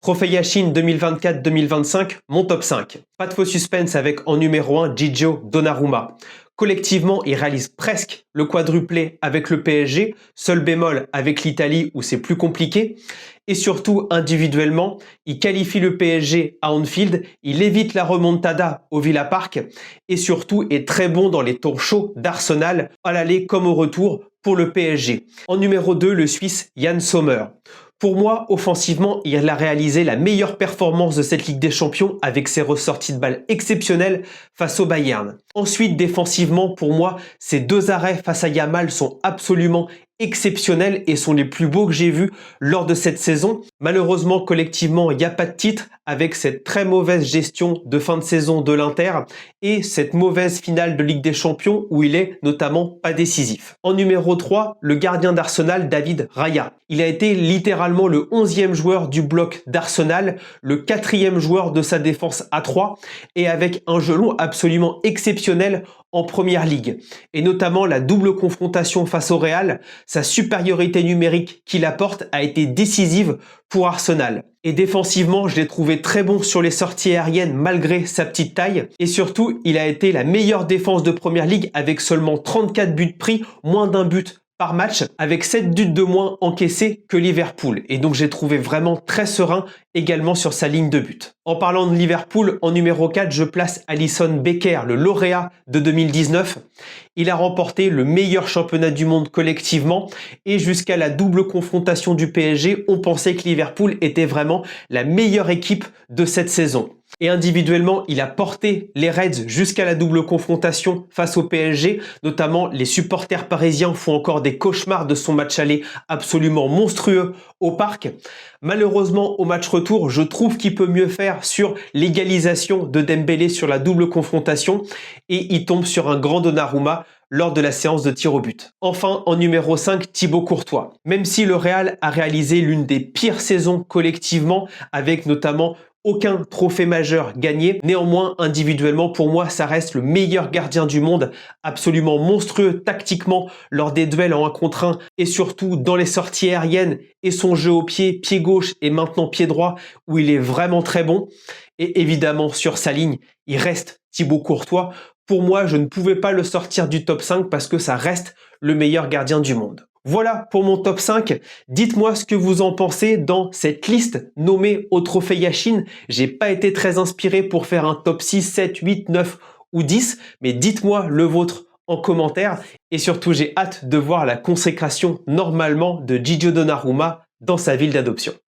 Trophée Yashin 2024-2025, mon top 5. Pas de faux suspense avec en numéro 1 Gigio Donnarumma. Collectivement, il réalise presque le quadruplé avec le PSG, seul bémol avec l'Italie où c'est plus compliqué. Et surtout, individuellement, il qualifie le PSG à Anfield, il évite la remontada au Villa Park et surtout est très bon dans les tours chauds d'Arsenal, à l'aller comme au retour pour le PSG. En numéro 2, le Suisse Yann Sommer. Pour moi, offensivement, il a réalisé la meilleure performance de cette Ligue des Champions avec ses ressorties de balles exceptionnelles face au Bayern. Ensuite, défensivement, pour moi, ces deux arrêts face à Yamal sont absolument exceptionnels et sont les plus beaux que j'ai vus lors de cette saison. Malheureusement, collectivement, il n'y a pas de titre avec cette très mauvaise gestion de fin de saison de l'Inter et cette mauvaise finale de Ligue des Champions où il est notamment pas décisif. En numéro 3, le gardien d'Arsenal, David Raya. Il a été littéralement le 11e joueur du bloc d'Arsenal, le 4e joueur de sa défense à 3 et avec un jeu long absolument exceptionnel en première ligue. Et notamment la double confrontation face au Real, sa supériorité numérique qu'il apporte a été décisive pour Arsenal. Et défensivement, je l'ai trouvé très bon sur les sorties aériennes malgré sa petite taille. Et surtout, il a été la meilleure défense de première ligue avec seulement 34 buts pris, moins d'un but par match, avec 7 buts de moins encaissés que Liverpool. Et donc j'ai trouvé vraiment très serein également sur sa ligne de but. En parlant de Liverpool, en numéro 4, je place Alisson Becker, le lauréat de 2019. Il a remporté le meilleur championnat du monde collectivement et jusqu'à la double confrontation du PSG, on pensait que Liverpool était vraiment la meilleure équipe de cette saison. Et individuellement, il a porté les Reds jusqu'à la double confrontation face au PSG. Notamment, les supporters parisiens font encore des cauchemars de son match aller absolument monstrueux au Parc. Malheureusement, au match retour, je trouve qu'il peut mieux faire sur l'égalisation de Dembélé sur la double confrontation et il tombe sur un grand Donnarumma lors de la séance de tir au but. Enfin, en numéro 5, Thibaut Courtois. Même si le Real a réalisé l'une des pires saisons collectivement, avec notamment aucun trophée majeur gagné. Néanmoins, individuellement, pour moi, ça reste le meilleur gardien du monde, absolument monstrueux tactiquement lors des duels en 1 contre 1 et surtout dans les sorties aériennes et son jeu au pied gauche et maintenant pied droit où il est vraiment très bon. Et évidemment, sur sa ligne, il reste Thibaut Courtois. Pour moi, je ne pouvais pas le sortir du top 5 parce que ça reste le meilleur gardien du monde. Voilà pour mon top 5. Dites-moi ce que vous en pensez dans cette liste nommée au trophée Yashin. J'ai pas été très inspiré pour faire un top 6, 7, 8, 9 ou 10, mais dites-moi le vôtre en commentaire. Et surtout, j'ai hâte de voir la consécration normalement de Gigio Donnarumma dans sa ville d'adoption.